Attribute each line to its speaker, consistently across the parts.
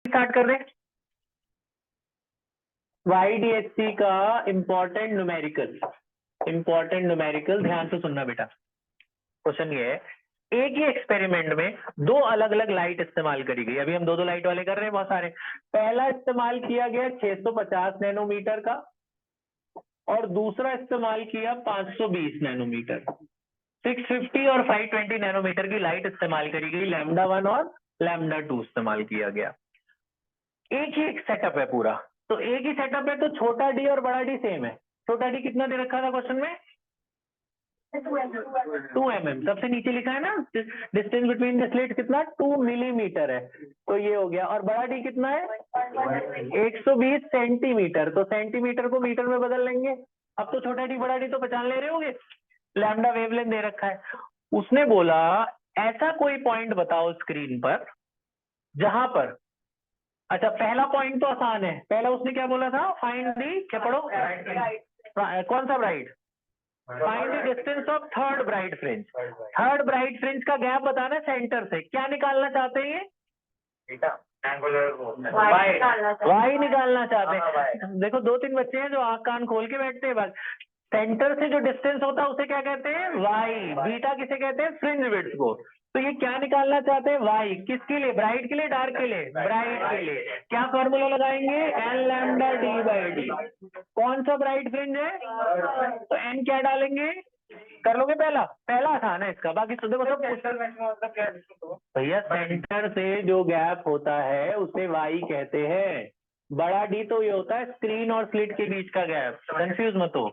Speaker 1: Start कर दे। YDHC का important numerical ध्यान से सुनना बेटा। क्वेश्चन ये है, एक ही एक्सपेरिमेंट में दो अलग अलग लाइट इस्तेमाल करी गई। अभी हम दो लाइट वाले कर रहे हैं बहुत सारे। पहला इस्तेमाल किया गया 650 नैनोमीटर का और दूसरा इस्तेमाल किया 520 नैनोमीटर। 650 और 520 नैनोमीटर की लाइट इस्तेमाल करी गई, λ1 और λ2 इस्तेमाल किया गया। एक ही सेटअप है पूरा, तो एक ही सेटअप है तो छोटा डी और बड़ा डी सेम है। छोटा डी कितना दे रखा था क्वेश्चन में? 2 mm। सबसे नीचे लिखा है ना, डिस्टेंस बिटवीन द स्लिट कितना? 2 मिलीमीटर है, तो ये हो गया। और बड़ा डी कितना है? 120 सेंटीमीटर। तो सेंटीमीटर को मीटर में बदल लेंगे। अब तो छोटा डी बड़ा डी तो पहचान ले रहे होगे। लैम्डा वेवलेंथ दे रखा है। उसने बोला ऐसा कोई पॉइंट बताओ स्क्रीन पर जहां पर, अच्छा पहला पॉइंट तो आसान है। पहला उसने क्या बोला था? फाइंड दी, क्या पढ़ो? कौन सा bright? Find the distance of third bright fringe. Third bright fringe का गैप बताना सेंटर से। क्या निकालना चाहते हैं? वाई निकालना चाहते हैं। देखो 2-3 बच्चे हैं जो आंख कान खोल के बैठते हैं। बस सेंटर से जो डिस्टेंस होता है उसे क्या कहते हैं? वाई। बीटा किसे कहते हैं? फ्रिंज विड्थ को। तो ये क्या निकालना चाहते हैं? वाई। किसके लिए? ब्राइट के लिए, डार्क के लिए? ब्राइट के लिए। क्या फॉर्मूला लगाएंगे? N lambda D by D. कौन सा ब्राइट फ्रिंज है? तो एन क्या डालेंगे? कर लोगे? पहला आसान है इसका, बाकी तो देखो सब भैया सेंटर से जो गैप होता है उसे वाई कहते हैं। बड़ा डी तो ये होता है स्क्रीन और स्लिट के बीच का गैप। कंफ्यूज मत हो।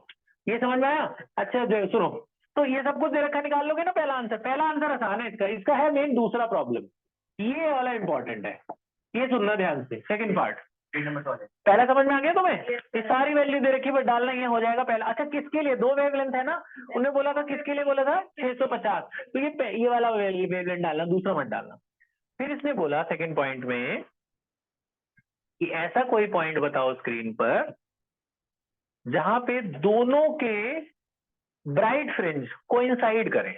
Speaker 1: ये समझ में आया? अच्छा सुनो, तो ये सब कुछ दे रखा, निकाल लोगे ना पहला आंसर। पहला आंसर आसान है इसका। इसका है मेन दूसरा प्रॉब्लम, ये वाला इंपॉर्टेंट है। ये सुनना ध्यान से। सेकंड पार्ट पहला समझ में आ गया तुम्हें? ये सारी वैल्यू दे रखी, बट डालना ये हो जाएगा पहला। अच्छा किसके लिए? दो वेवलेंथ है ना, उन्हें बोला था किसके लिए बोला था? 650। तो ये वाला वेवलेंथ डालना, दूसरा मत डालना। फिर इसने बोला सेकंड पॉइंट में कि ऐसा कोई पॉइंट बताओ स्क्रीन पर जहां पे दोनों के ब्राइट फ्रिंज कोइंसाइड करें।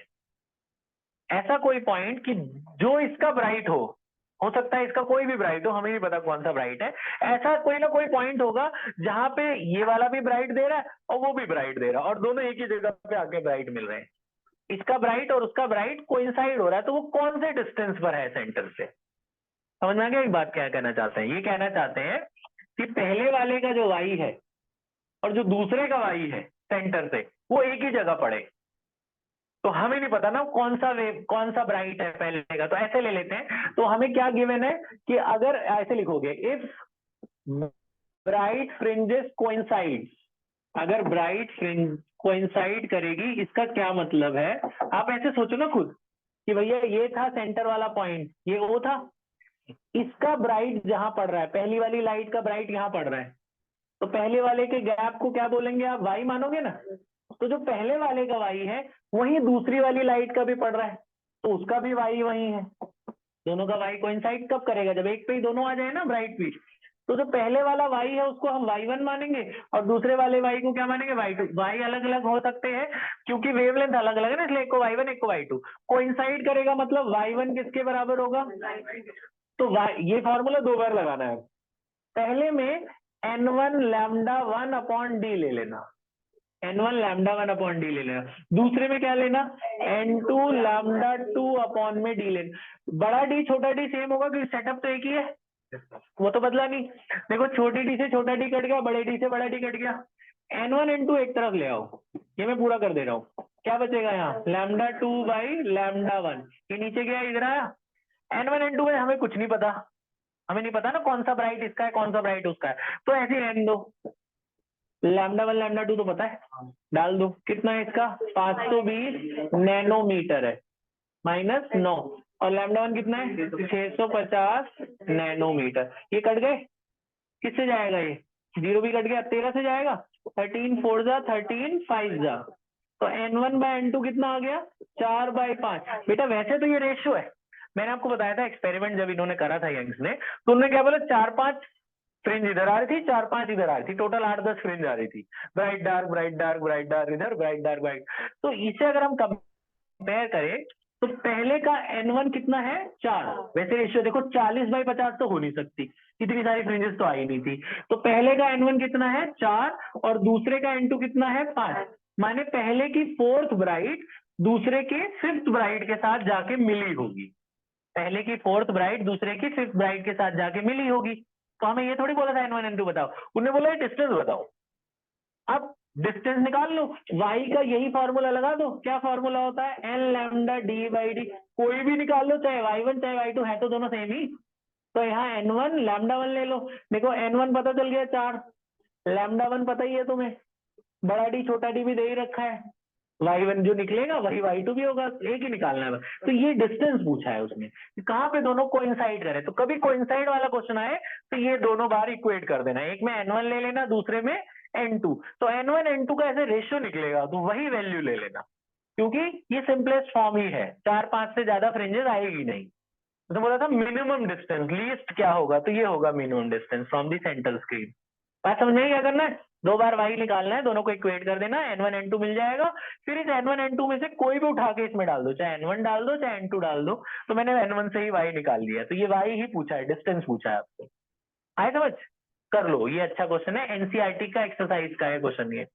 Speaker 1: ऐसा कोई पॉइंट कि जो इसका ब्राइट हो सकता है इसका कोई भी ब्राइट हो, हमें नहीं पता कौन सा ब्राइट है। ऐसा कोई ना कोई पॉइंट होगा जहां पे ये वाला भी ब्राइट दे रहा है और वो भी ब्राइट दे रहा है और दोनों एक ही जगह पे आके ब्राइट मिल रहे हैं। इसका ब्राइट और उसका ब्राइट कोइंसाइड हो रहा है, तो वो कौन से डिस्टेंस पर है सेंटर से? समझ में आ गया एक बात क्या कहना चाहते हैं? ये कहना चाहते हैं कि पहले वाले का जो वाई है और जो दूसरे का वाई है सेंटर से, वो एक ही जगह पड़े। तो हमें नहीं पता ना कौन सा ब्राइट है पहले का, तो ऐसे ले लेते हैं। तो हमें क्या गिवन है कि अगर ऐसे लिखोगे, इफ ब्राइट फ्रिंजेस कोइंसाइड, अगर ब्राइट फ्रिंज कोइंसाइड करेगी, इसका क्या मतलब है? आप ऐसे सोचो ना खुद कि भैया ये था सेंटर वाला पॉइंट, ये वो था, इसका ब्राइट जहां पड़ रहा है, पहली वाली लाइट का ब्राइट यहां पड़ रहा है, तो पहले वाले के गैप को क्या बोलेंगे आप? वाई मानोगे ना। तो जो पहले वाले का वाई है वही दूसरी वाली लाइट का भी पड़ रहा है, तो उसका भी वाई वही है। दोनों का वाई कोइंसाइड कब करेगा? जब एक पे ही दोनों आ जाए ना ब्राइट भी। तो जो पहले वाला वाई है उसको हम y1 मानेंगे और दूसरे वाले वाई को क्या मानेंगे? y2। वाई अलग अलग हो सकते हैं क्योंकि वेवलेंथ अलग अलग है ना, इसलिए एक को y1 एक को y2। कोइंसाइड करेगा मतलब y1 किसके बराबर होगा? तो ये फॉर्मूला 2 बार लगाना है। पहले में n1 लैम्डा 1 अपॉन डी ले लेना, n1 लैम्डा 1 अपॉन डी ले लेना। दूसरे में क्या लेना? n2 लैम्डा 2 अपॉन में डी लेना। बड़ा डी छोटा डी सेम होगा क्योंकि सेटअप तो एक ही है, वो तो बदला नहीं। देखो छोटी डी से छोटा डी कट गया, बड़े डी से बड़ा डी कट गया। n1 n2 एक तरफ ले आओ, ये मैं पूरा कर दे रहा हूँ। क्या बचेगा यहाँ? Lambda 2 by lambda 1। ये नीचे गया, इधर आया। n1 n2 में हमें कुछ नहीं पता, हमें नहीं पता ना कौन सा ब्राइट इसका है कौन सा ब्राइट उसका है, तो ऐसे ही रहने दो। लैम्डा 1 लैम्डा 2 तो पता है, डाल दो। कितना है इसका? 520 नैनोमीटर है, -9। और लैम्डा 1 कितना है? 650 नैनोमीटर। ये कट गए, किससे जाएगा? ये 0 भी कट गया, 13 से जाएगा। 13 4 जा 13 5 जा, तो n1 बाय n2 कितना आ गया? 4/5। बेटा वैसे तो ये रेशियो है, मैंने आपको बताया था एक्सपेरिमेंट जब इन्होंने करा था यंग्स ने, तो उन्होंने क्या बोला? 4-5 फ्रिंज इधर आ रही थी, 4-5 इधर आ रही थी, टोटल 8-10 फ्रिंज आ रही थी। Bright dark bright dark bright dark इधर, ब्राइट डार्क ब्राइट। तो इसे अगर हम कंपेयर करें तो पहले का n1 कितना है 4। वैसे रेशियो देखो 40/50 तो हो नहीं सकती, इतनी सारी फ्रिंजेस तो आई नहीं थी। तो पहले का n1 कितना है 4 और दूसरे का n2 कितना है 5। माने पहले की 4th ब्राइड दूसरे के 5th ब्राइड के साथ जाके मिली होगी, पहले की 4th ब्राइड दूसरे की 5th ब्राइड के साथ जाके मिली होगी। तो हमें ये थोड़ी बोला था n1 n2 बताओ, उन्होंने बोला डिस्टेंस बताओ। अब डिस्टेंस निकाल लो, y का यही फॉर्मूला लगा दो। क्या फॉर्मूला होता है n लैम्डा d/d, कोई भी निकाल लो, चाहे y1 चाहे y2, है तो दोनों सेम ही। तो यहाँ n1 λ1 ले लो। देखो n1 पता चल गया 4, λ1 पता ही है तुम्हें, बड़ा डी छोटा डी भी दे ही रखा है, y1 जो निकलेगा वही y2 भी होगा, एक ही निकालना है। तो ये डिस्टेंस पूछा है उसने कि कहाँ पे दोनों कोइंसाइड करे। तो कभी कोइंसाइड वाला क्वेश्चन आए तो ये दोनों बार इक्वेट कर देना, एक में n1 ले लेना, दूसरे में n2। तो n1 n2 का ऐसे रेशियो निकलेगा तो वही वैल्यू ले लेना, क्योंकि ये सिंपलेस्ट फॉर्म ही है, 4-5 से ज्यादा फ्रिंजेस आएगी नहीं। तो बोला था मिनिमम डिस्टेंस, लीस्ट क्या होगा, तो ये होगा minimum distance from the centre screen. बात समझ में क्या करना है, दो बार y निकालना है, दोनों को इक्वेट कर देना, n1 n2 मिल जाएगा। फिर इस n1 n2 में से कोई भी उठा के इसमें डाल दो, चाहे n1 डाल दो चाहे n2 डाल दो। तो मैंने n1 से ही y निकाल लिया, तो ये y ही पूछा है, डिस्टेंस पूछा है आपसे। आए समझ, कर लो, ये अच्छा क्वेश्चन है, एनसीईआरटी का एक्सरसाइज का है क्वेश्चन ये।